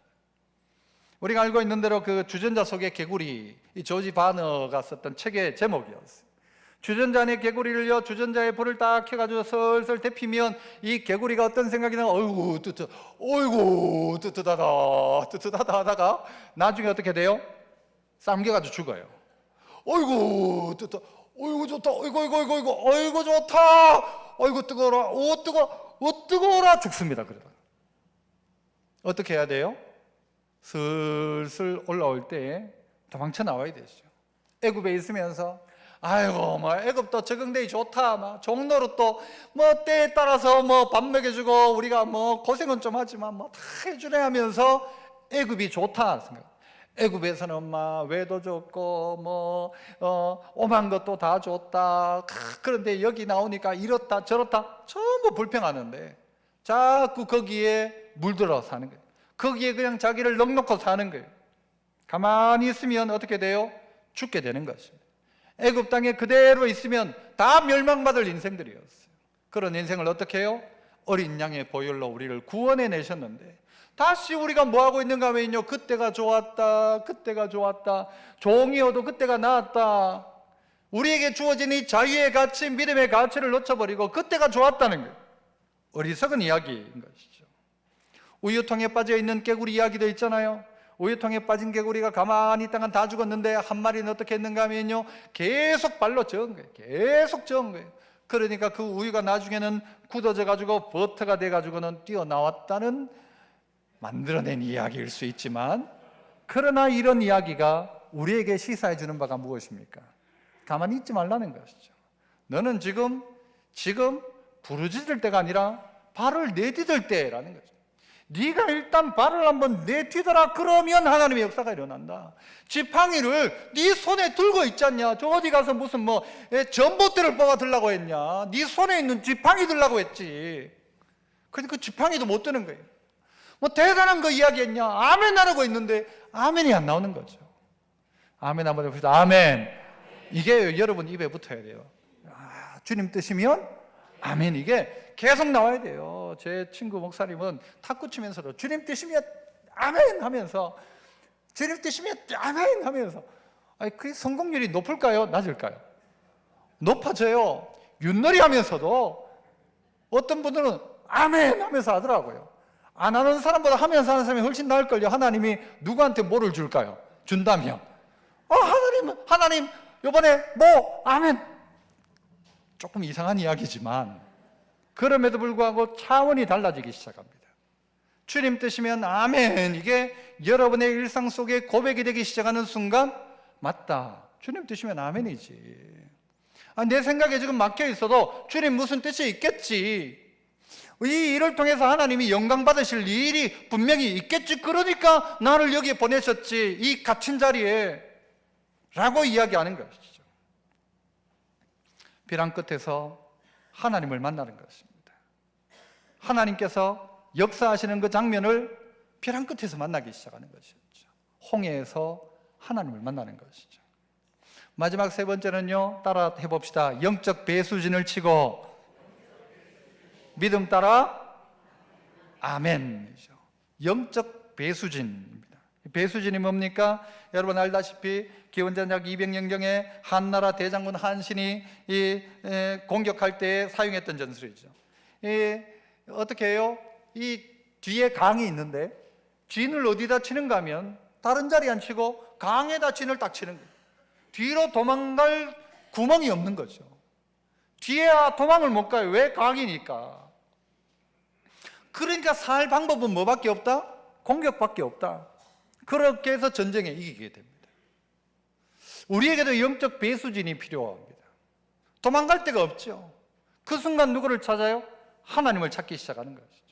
우리가 알고 있는 대로 그 주전자 속의 개구리, 이 조지 바너가 썼던 책의 제목이었어요. 주전자 안에 개구리를요, 주전자에 불을 딱 켜가지고 슬슬 데피면 이 개구리가 어떤 생각이 나면 어이구 뜨뜻하다 하다가 나중에 어떻게 돼요? 삼겨가지고 죽어요. 어이구 뜨뜻, 어이구 좋다, 어이구 좋다, 어이구 뜨거워라, 뜨거워라 죽습니다. 그러다가 어떻게 해야 돼요? 슬슬 올라올 때 도망쳐 나와야 되죠. 애굽에 있으면서 아이고 뭐 애굽도 적응되기 좋다, 막 종로로 또 뭐 때에 따라서 뭐 밥 먹여주고 우리가 뭐 고생은 좀 하지만 뭐 다 해주네 하면서 애굽이 좋다 생각. 애굽에서는 막 외도 좋고 뭐 오만 것도 다 좋다. 그런데 여기 나오니까 이렇다 저렇다 전부 불평하는데 자꾸 거기에 물들어 사는 거예요. 거기에 그냥 자기를 넉넉히 사는 거예요. 가만히 있으면 어떻게 돼요? 죽게 되는 것입니다. 애굽 땅에 그대로 있으면 다 멸망받을 인생들이었어요. 그런 인생을 어떻게 해요? 어린 양의 보혈로 우리를 구원해 내셨는데 다시 우리가 뭐하고 있는가 하면요, 그때가 좋았다, 종이어도 그때가 나았다. 우리에게 주어진 이 자유의 가치, 믿음의 가치를 놓쳐버리고 그때가 좋았다는 거예요. 어리석은 이야기인 것이죠. 우유통에 빠져있는 개구리 이야기도 있잖아요. 우유통에 빠진 개구리가 가만히 있다가 다 죽었는데 한 마리는 어떻게 했는가 하면요, 계속 발로 저은 거예요. 계속 저은 거예요. 그러니까 그 우유가 나중에는 굳어져 가지고 버터가 돼 가지고는 뛰어나왔다는 만들어낸 이야기일 수 있지만, 그러나 이런 이야기가 우리에게 시사해 주는 바가 무엇입니까? 가만히 있지 말라는 것이죠. 너는 지금 부르짖을 때가 아니라 발을 내디딜 때라는 거죠. 네가 일단 발을 한번 내디뎌라. 그러면 하나님의 역사가 일어난다. 지팡이를 네 손에 들고 있지 않냐? 저 어디 가서 무슨 뭐 전봇대를 뽑아 들라고 했냐? 네 손에 있는 지팡이 들라고 했지. 근데 그 지팡이도 못 드는 거예요. 뭐 대단한 거 이야기했냐? 아멘 하라고 했는데 아멘이 안 나오는 거죠. 아멘 한번 해봅시다. 아멘. 이게 여러분 입에 붙어야 돼요. 주님 뜻이면 아멘. 이게 계속 나와야 돼요. 제 친구 목사님은 탁구 치면서도 주님 뜻이면 아멘 하면서, 주님 뜻이면 아멘 하면서, 그 성공률이 높을까요? 낮을까요? 높아져요. 윷놀이 하면서도 어떤 분들은 아멘 하면서 하더라고요. 안 하는 사람보다 하면서 하는 사람이 훨씬 나을걸요. 하나님이 누구한테 뭐를 줄까요? 준다면 하나님 이번에 뭐 아멘. 조금 이상한 이야기지만 그럼에도 불구하고 차원이 달라지기 시작합니다. 주님 뜻이면 아멘. 이게 여러분의 일상 속에 고백이 되기 시작하는 순간, 맞다, 주님 뜻이면 아멘이지. 내 생각에 지금 막혀 있어도 주님 무슨 뜻이 있겠지. 이 일을 통해서 하나님이 영광 받으실 일이 분명히 있겠지. 그러니까 나를 여기에 보내셨지, 이 갇힌 자리에, 라고 이야기하는 것이죠. 벼랑 끝에서 하나님을 만나는 것입니다. 하나님께서 역사하시는 그 장면을 벼랑 끝에서 만나기 시작하는 것이죠. 홍해에서 하나님을 만나는 것이죠. 마지막 세 번째는요, 따라 해봅시다. 영적 배수진을 치고 믿음 따라 아멘이죠. 영적 배수진입니다. 배수진이 뭡니까? 여러분 알다시피 기원전 약 200년경에 한나라 대장군 한신이 공격할 때 사용했던 전술이죠. 어떻게 해요? 이 뒤에 강이 있는데 진을 어디다 치는가 하면 다른 자리에 안 치고 강에다 진을 딱 치는 거예요. 뒤로 도망갈 구멍이 없는 거죠. 뒤에 도망을 못 가요. 왜? 강이니까. 그러니까 살 방법은 뭐밖에 없다? 공격밖에 없다. 그렇게 해서 전쟁에 이기게 됩니다. 우리에게도 영적 배수진이 필요합니다. 도망갈 데가 없죠. 그 순간 누구를 찾아요? 하나님을 찾기 시작하는 것이죠.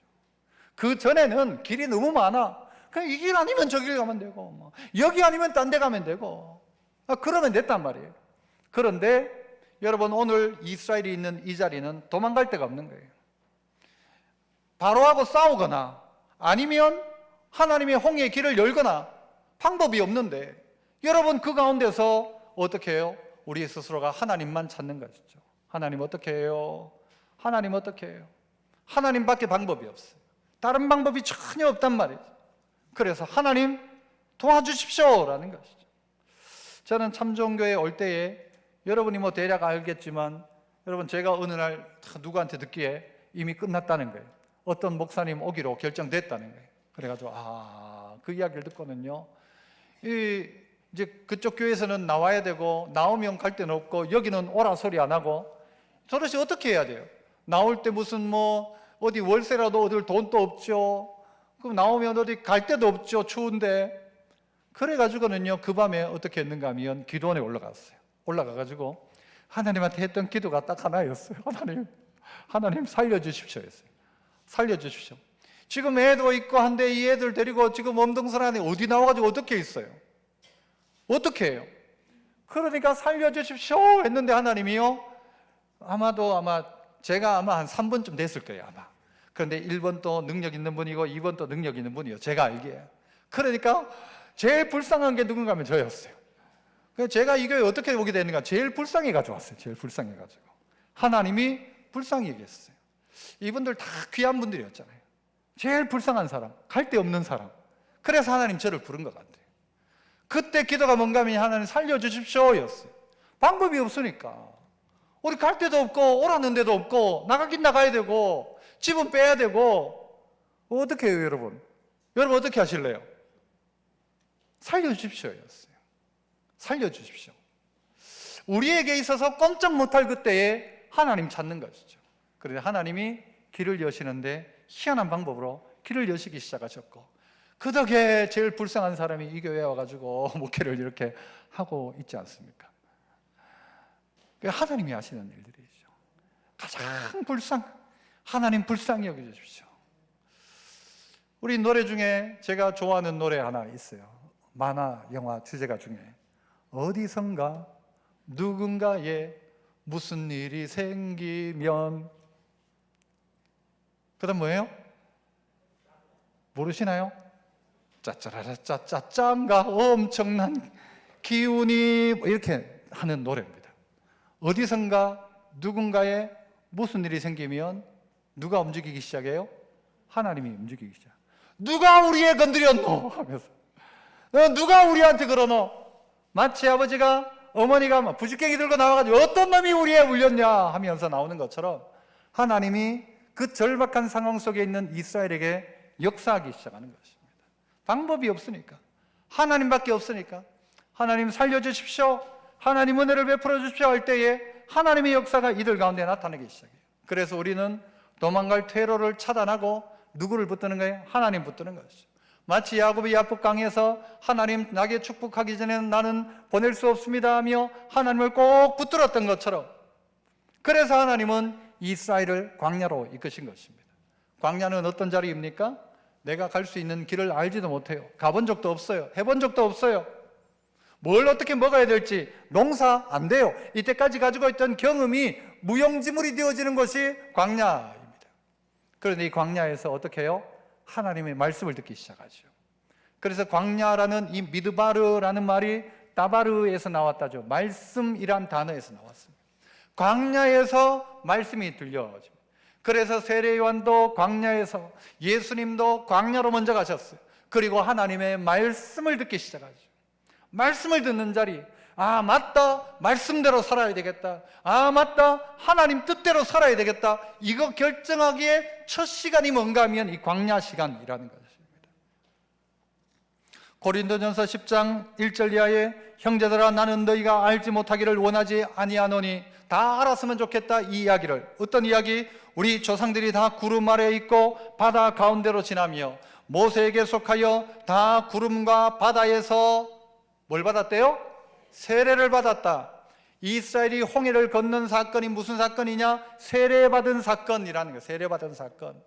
그 전에는 길이 너무 많아. 그냥 이 길 아니면 저 길 가면 되고, 여기 아니면 딴 데 가면 되고, 그러면 됐단 말이에요. 그런데 여러분, 오늘 이스라엘이 있는 이 자리는 도망갈 데가 없는 거예요. 바로하고 싸우거나 아니면 하나님의 홍해의 길을 열거나 방법이 없는데, 여러분 그 가운데서 어떻게 해요? 우리 스스로가 하나님만 찾는 것이죠. 하나님 어떻게 해요? 하나님 어떻게 해요? 하나님밖에 방법이 없어요. 다른 방법이 전혀 없단 말이죠. 그래서 하나님 도와주십시오 라는 것이죠. 저는 참좋은교회에 올 때에 여러분이 뭐 대략 알겠지만, 여러분 제가 어느 날 누구한테 듣기에 이미 끝났다는 거예요. 어떤 목사님 오기로 결정됐다는 거예요. 그래가지고 그 이야기를 듣고는요, 이제 그쪽 교회에서는 나와야 되고, 나오면 갈 데는 없고, 여기는 오라 소리 안 하고, 도대체 어떻게 해야 돼요? 나올 때 무슨 뭐 어디 월세라도 얻을 돈도 없죠. 그럼 나오면 어디 갈 데도 없죠. 추운데. 그래가지고는요, 그 밤에 어떻게 했는가 하면 기도원에 올라갔어요. 올라가가지고 하나님한테 했던 기도가 딱 하나였어요. 하나님 살려주십시오 했어요. 살려주십시오. 지금 애도 있고 한데 이 애들 데리고 지금 엄동선 안에 어디 나와가지고 어떻게 있어요? 어떻게 해요? 그러니까 살려주십시오 했는데 하나님이요, 제가 한 3번쯤 됐을 거예요 아마. 그런데 1번 또 능력 있는 분이고 2번 또 능력 있는 분이요, 제가 알기에. 그러니까 제일 불쌍한 게 누군가 하면 저였어요. 그래서 제가 이 교회 어떻게 오게 됐는가, 제일 불쌍해가지고 왔어요. 제일 불쌍해가지고. 하나님이 불쌍히 여겼어요. 이분들 다 귀한 분들이었잖아요. 제일 불쌍한 사람, 갈 데 없는 사람. 그래서 하나님 저를 부른 것 같아요. 그때 기도가 뭔가 하면 하나님 살려주십시오 였어요. 방법이 없으니까. 우리 갈 데도 없고 오라는 데도 없고, 나가긴 나가야 되고 집은 빼야 되고, 어떻게 해요 여러분? 여러분 어떻게 하실래요? 살려주십시오 였어요. 살려주십시오. 우리에게 있어서 꼼짝 못할 그때에 하나님 찾는 것이죠. 그래서 하나님이 길을 여시는데 희한한 방법으로 길을 여시기 시작하셨고, 그 덕에 제일 불쌍한 사람이 이 교회에 와가지고 목회를 이렇게 하고 있지 않습니까? 하나님이 하시는 일들이죠. 가장 하나님 불쌍히 여겨주십시오. 우리 노래 중에 제가 좋아하는 노래 하나 있어요. 만화 영화 주제가 중에 어디선가 누군가에 무슨 일이 생기면, 그 다음 뭐예요? 모르시나요? 짜짜라라 짜짜짠가 엄청난 기운이 이렇게 하는 노래입니다. 어디선가 누군가에 무슨 일이 생기면 누가 움직이기 시작해요? 하나님이 움직이기 시작. 누가 우리에 건드렸노? 하면서 누가 우리한테 그러노? 마치 아버지가 어머니가 막 부직갱이 들고 나와가지고 어떤 놈이 우리에 울렸냐 하면서 나오는 것처럼 하나님이 그 절박한 상황 속에 있는 이스라엘에게 역사하기 시작하는 것입니다. 방법이 없으니까, 하나님밖에 없으니까, 하나님 살려주십시오, 하나님 은혜를 베풀어 주십시오 할 때에 하나님의 역사가 이들 가운데 나타나기 시작해요. 그래서 우리는 도망갈 퇴로를 차단하고 누구를 붙드는 거예요? 하나님 붙드는 것이죠. 마치 야곱이 야복강에서 하나님 나게 축복하기 전에는 나는 보낼 수 없습니다 하며 하나님을 꼭 붙들었던 것처럼, 그래서 하나님은 이스라엘을 광야로 이끄신 것입니다. 광야는 어떤 자리입니까? 내가 갈 수 있는 길을 알지도 못해요. 가본 적도 없어요. 해본 적도 없어요. 뭘 어떻게 먹어야 될지 농사 안 돼요. 이때까지 가지고 있던 경험이 무용지물이 되어지는 것이 광야입니다. 그런데 이 광야에서 어떻게 해요? 하나님의 말씀을 듣기 시작하죠. 그래서 광야라는 이 미드바르라는 말이 따바르에서 나왔다죠. 말씀이란 단어에서 나왔습니다. 광야에서 말씀이 들려집니다. 그래서 세례요한도 광야에서, 예수님도 광야로 먼저 가셨어요. 그리고 하나님의 말씀을 듣기 시작하죠. 말씀을 듣는 자리, 아 맞다, 말씀대로 살아야 되겠다, 아 맞다, 하나님 뜻대로 살아야 되겠다, 이거 결정하기에 첫 시간이 뭔가 하면 이 광야 시간이라는 것입니다. 고린도전서 10장 1절 이하에 형제들아 나는 너희가 알지 못하기를 원하지 아니하노니, 다 알았으면 좋겠다 이 이야기를. 어떤 이야기? 우리 조상들이 다 구름 아래에 있고 바다 가운데로 지나며 모세에게 속하여 다 구름과 바다에서 뭘 받았대요? 세례를 받았다. 이스라엘이 홍해를 건넌 사건이 무슨 사건이냐? 세례받은 사건이라는 거예요. 세례받은 사건.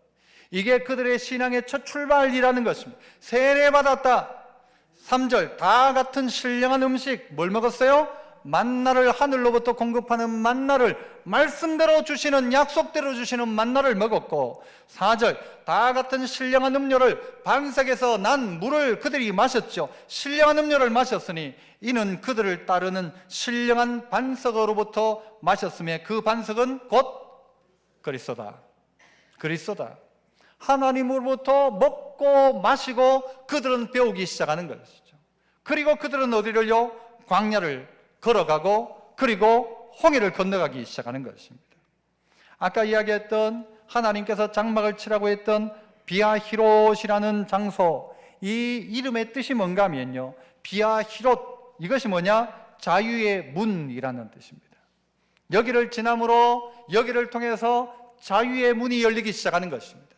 이게 그들의 신앙의 첫 출발이라는 것입니다. 세례받았다. 3절 다 같은 신령한 음식, 뭘 먹었어요? 만나를, 하늘로부터 공급하는 만나를, 말씀대로 주시는, 약속대로 주시는 만나를 먹었고, 4절 다 같은 신령한 음료를, 반석에서 난 물을 그들이 마셨죠. 신령한 음료를 마셨으니 이는 그들을 따르는 신령한 반석으로부터 마셨으며 그 반석은 곧 그리스도다. 그리스도다. 하나님으로부터 먹고 마시고 그들은 배우기 시작하는 것이죠. 그리고 그들은 어디를요? 광야를 걸어가고 그리고 홍해를 건너가기 시작하는 것입니다. 아까 이야기했던 하나님께서 장막을 치라고 했던 비아히롯이라는 장소, 이 이름의 뜻이 뭔가 하면요, 비아히롯, 이것이 뭐냐? 자유의 문이라는 뜻입니다. 여기를 지남으로 여기를 통해서 자유의 문이 열리기 시작하는 것입니다.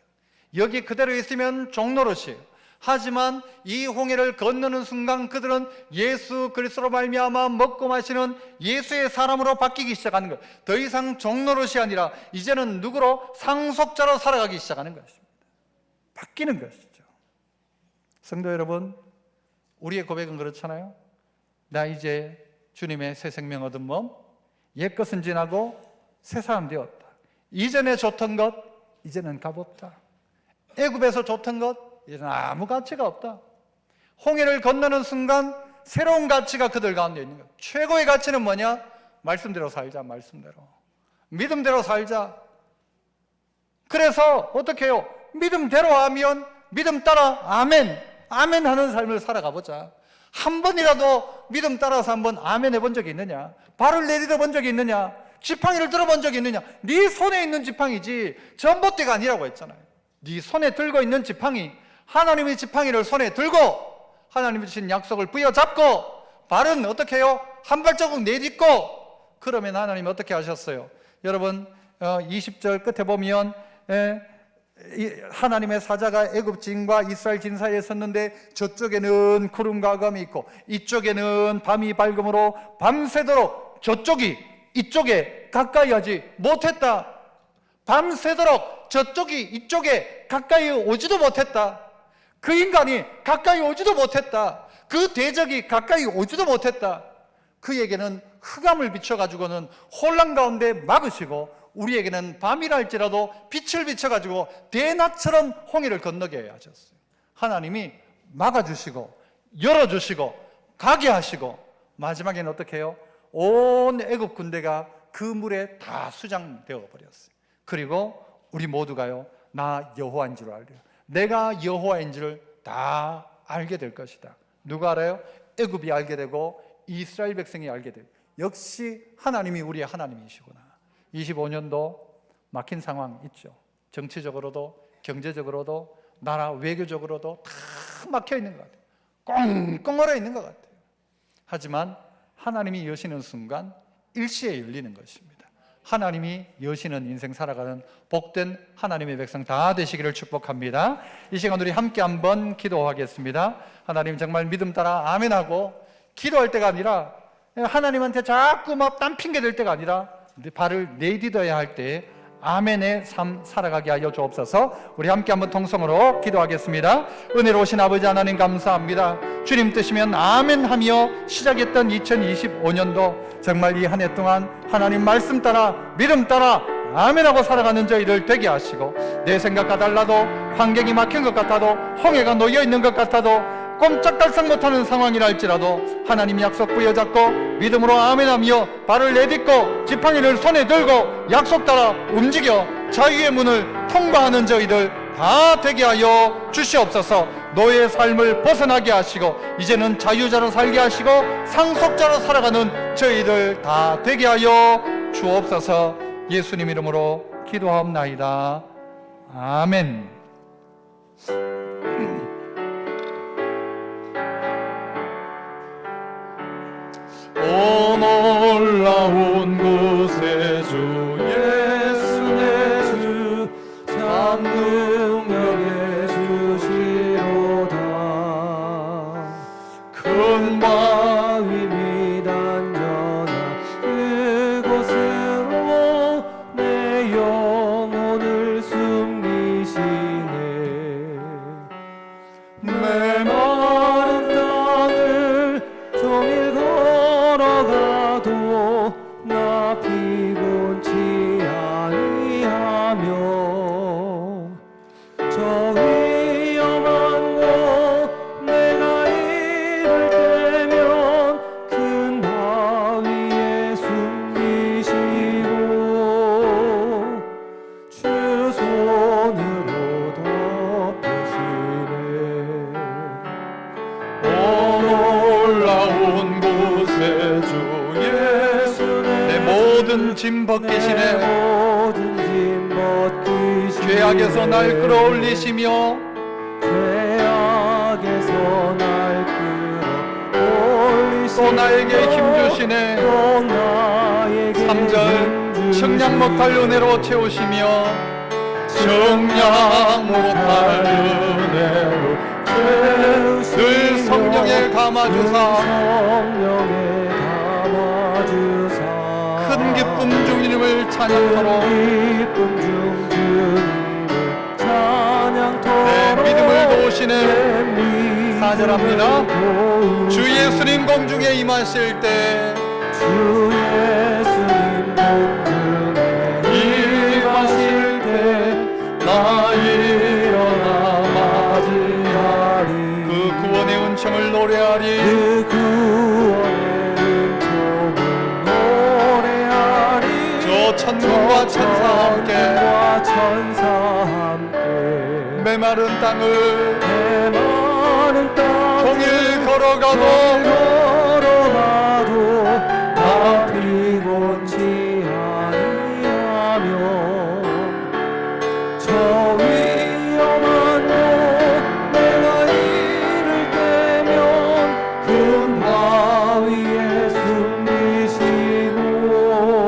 여기 그대로 있으면 종노릇이에요. 하지만 이 홍해를 건너는 순간 그들은 예수 그리스도로 말미암아 먹고 마시는 예수의 사람으로 바뀌기 시작하는 거예요. 더 이상 종노릇이 아니라 이제는 누구로? 상속자로 살아가기 시작하는 것입니다. 바뀌는 것이죠. 성도 여러분, 우리의 고백은 그렇잖아요. 나 이제 주님의 새 생명 얻은 몸, 옛것은 지나고 새 사람 되었다. 이전에 좋던 것 이제는 값없다. 애굽에서 좋던 것 이제는 아무 가치가 없다. 홍해를 건너는 순간 새로운 가치가 그들 가운데 있는 거예요. 최고의 가치는 뭐냐? 말씀대로 살자. 말씀대로, 믿음대로 살자. 그래서 어떻게 해요? 믿음대로 하면 믿음 따라 아멘, 아멘 하는 삶을 살아가 보자. 한 번이라도 믿음 따라서 한번 아멘 해본 적이 있느냐? 발을 내디뎌 본 적이 있느냐? 지팡이를 들어본 적이 있느냐? 네 손에 있는 지팡이지 전봇대가 아니라고 했잖아요. 네 손에 들고 있는 지팡이, 하나님의 지팡이를 손에 들고 하나님이 주신 약속을 부여잡고, 발은 어떻게 해요? 한 발자국 내딛고, 그러면 하나님이 어떻게 하셨어요? 여러분 20절 끝에 보면 하나님의 사자가 애굽진과 이스라엘 진 사이에 섰는데 저쪽에는 구름과 검이 있고 이쪽에는 밤이 밝음으로 밤새도록 저쪽이 이쪽에 가까이 하지 못했다. 밤새도록 저쪽이 이쪽에 가까이 오지도 못했다. 그 인간이 가까이 오지도 못했다. 그 대적이 가까이 오지도 못했다. 그에게는 흑암을 비춰가지고는 혼란 가운데 막으시고, 우리에게는 밤이라 할지라도 빛을 비춰가지고 대낮처럼 홍해를 건너게 하셨어요. 하나님이 막아주시고 열어주시고 가게 하시고, 마지막에는 어떻게 해요? 온 애굽 군대가 그 물에 다 수장되어 버렸어요. 그리고 우리 모두가요, 나 여호와인 줄 알래요. 내가 여호와인 줄 다 알게 될 것이다. 누가 알아요? 애굽이 알게 되고 이스라엘 백성이 알게 되고, 역시 하나님이 우리의 하나님이시구나. 25년도 막힌 상황 있죠. 정치적으로도 경제적으로도 나라 외교적으로도 다 막혀 있는 것 같아요. 꽁꽁 얼어 있는 것 같아요. 하지만 하나님이 여시는 순간 일시에 열리는 것입니다. 하나님이 여시는 인생 살아가는 복된 하나님의 백성 다 되시기를 축복합니다. 이 시간 우리 함께 한번 기도하겠습니다. 하나님, 정말 믿음 따라 아멘하고 기도할 때가 아니라, 하나님한테 자꾸 막 딴 핑계 댈 때가 아니라 발을 내딛어야 할 때 아멘의 삶 살아가게 하여 주옵소서. 우리 함께 한번 통성으로 기도하겠습니다. 은혜로우신 아버지 하나님, 감사합니다. 주님 뜻이면 아멘하며 시작했던 2025년도 정말 이 한 해 동안 하나님 말씀 따라 믿음 따라 아멘하고 살아가는 저희들 되게 하시고, 내 생각과 달라도 환경이 막힌 것 같아도 홍해가 놓여 있는 것 같아도 꼼짝달싹 못하는 상황이라 할지라도 하나님 약속 부여잡고 믿음으로 아멘하며 발을 내딛고 지팡이를 손에 들고 약속 따라 움직여 자유의 문을 통과하는 저희들 다 되게 하여 주시옵소서. 노예의 삶을 벗어나게 하시고 이제는 자유자로 살게 하시고 상속자로 살아가는 저희들 다 되게 하여 주옵소서. 예수님 이름으로 기도하옵나이다. 아멘. 오 놀라운 곳에 주 예수 내 주 참 능력에 주시로다. 큰 바위 및 안전한 그곳으로 내 영혼을 숨기시네. 내 마른 땅을 종일 걸어가도 나 피곤치 아니하며 저 위험한 곳 내가 이를 때면 큰 바위에 숨기시고 주 손으로 덮으시네. 오 놀라운 곳에 주 예수 내 모든 짐 벗기시네. 모든 짐 벗기시네. 죄악에서 날 끌어올리시며 죄악에서 날 끌어올리시며 또 나에게 힘 주시네. 또 나에게 3절 힘 청량 못할 은혜로 채우시며 청량 못할 은혜로 늘 성령에 감아주사 성령에 감아주사 큰 기쁨 중임을 찬양토록 기쁨 중 주님을 찬양토록 내 믿음을 도우시네. 4절합니다. 주 예수님 공중에 임하실 때 주 예수님 공중에 임하실 때 나 일어나 맞이하리. 그 구원의 은총을 노래하리. 그 구원의 은총을 노래하리. 저 천군과 천사 함께 메마른 땅을 메마른 땅 종일 걸어가도